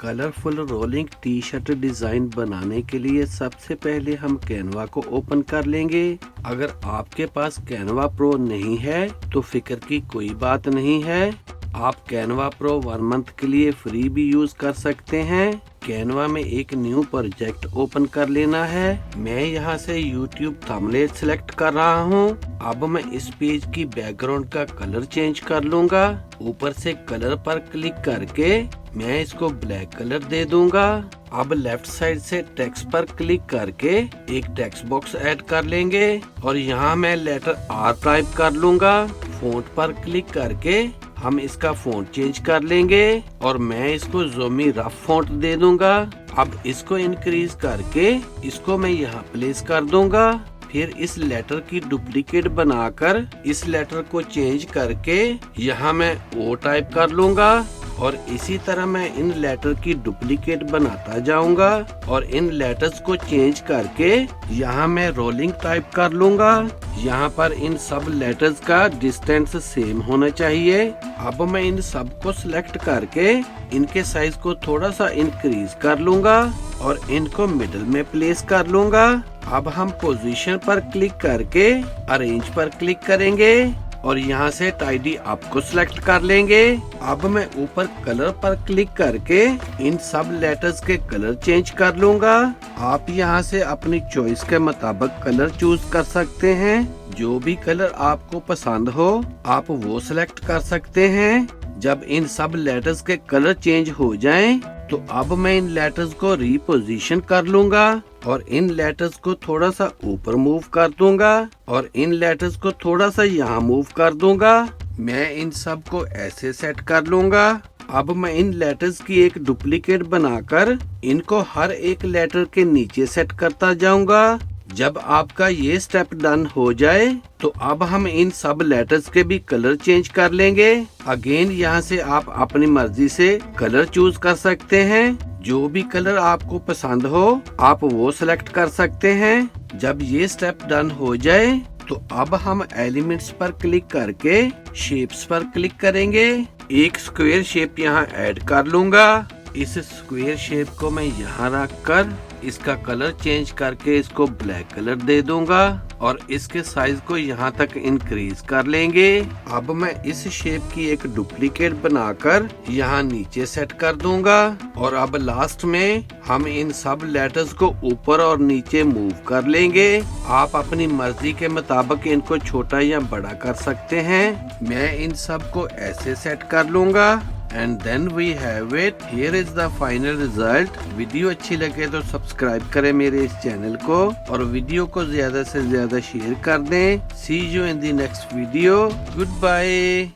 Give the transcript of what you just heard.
Colourful rolling T shirt design बनाने के लिए सबसे पहले हम कैनवा को ओपन कर लेंगे। अगर आपके पास कैनवा प्रो नहीं है तो फिक्र की कोई बात नहीं है। आप कैनवा प्रो 1 मंथ के लिए फ्री भी यूज कर सकते हैं। कैनवा में एक न्यू प्रोजेक्ट ओपन कर लेना है। मैं यहाँ से YouTube थंबनेल सिलेक्ट कर रहा हूँ। अब मैं इस पेज की बैकग्राउंड का कलर चेंज कर लूंगा। ऊपर से कलर पर क्लिक करके मैं इसको ब्लैक कलर दे दूंगा। अब लेफ्ट साइड से टेक्स्ट पर क्लिक करके एक टेक्स्ट बॉक्स ऐड कर लेंगे और यहाँ मैं लेटर R टाइप कर लूंगा। फॉन्ट पर क्लिक करके हम इसका फॉन्ट चेंज कर लेंगे और मैं इसको ज़ूमी रफ फॉन्ट दे दूंगा। अब इसको इंक्रीज करके इसको मैं यहाँ प्लेस कर दूंगा। फिर इस लेटर की डुप्लीकेट बनाकर इस लेटर को चेंज करके यहाँ मैं O टाइप कर लूंगा और इसी तरह मैं इन लेटर की डुप्लीकेट बनाता जाऊंगा और इन लेटर्स को चेंज करके यहाँ मैं रोलिंग टाइप कर लूंगा। यहाँ पर इन सब लेटर्स का डिस्टेंस सेम होना चाहिए। अब मैं इन सब को सिलेक्ट करके इनके साइज को थोड़ा सा इंक्रीज कर लूंगा और इनको मिडिल में प्लेस कर लूंगा। अब हम पोजीशन पर क्लिक करके अरेंज पर क्लिक करेंगे और यहाँ से टाइडी अप को सिलेक्ट कर लेंगे। अब मैं ऊपर कलर पर क्लिक करके इन सब लेटर्स के कलर चेंज कर लूंगा। आप यहाँ से अपनी चॉइस के मुताबिक कलर चूज कर सकते हैं। जो भी कलर आपको पसंद हो आप वो सिलेक्ट कर सकते हैं। जब इन सब लेटर्स के कलर चेंज हो जाएं, तो अब मैं इन लेटर्स को रीपोजीशन कर लूंगा और इन लेटर्स को थोड़ा सा ऊपर मूव कर दूंगा और इन लेटर्स को थोड़ा सा यहाँ मूव कर दूंगा। मैं इन सब को ऐसे सेट कर लूंगा। अब मैं इन लेटर्स की एक डुप्लीकेट बनाकर इनको हर एक लेटर के नीचे सेट करता जाऊंगा। जब आपका ये स्टेप डन हो जाए तो अब हम इन सब लेटर्स के भी कलर चेंज कर लेंगे। अगेन यहाँ से आप अपनी मर्जी से कलर चूज कर सकते हैं। जो भी कलर आपको पसंद हो आप वो सिलेक्ट कर सकते हैं। जब ये स्टेप डन हो जाए तो अब हम एलिमेंट्स पर क्लिक करके शेप्स पर क्लिक करेंगे। एक स्क्वायर शेप यहाँ ऐड कर लूंगा। इस स्क्वायर शेप को मैं यहाँ रख कर इसका कलर चेंज करके इसको ब्लैक कलर दे दूंगा और इसके साइज को यहाँ तक इंक्रीज कर लेंगे। अब मैं इस शेप की एक डुप्लीकेट बनाकर यहाँ नीचे सेट कर दूंगा और अब लास्ट में हम इन सब लेटर्स को ऊपर और नीचे मूव कर लेंगे। आप अपनी मर्जी के मुताबिक इनको छोटा या बड़ा कर सकते हैं। मैं इन सब को ऐसे सेट कर लूंगा and then we have it. Here is the final result. Video अच्छी लगे तो सब्सक्राइब करें मेरे इस चैनल को और वीडियो को ज्यादा से ज्यादा शेयर कर दें। See you in the next video. Good bye.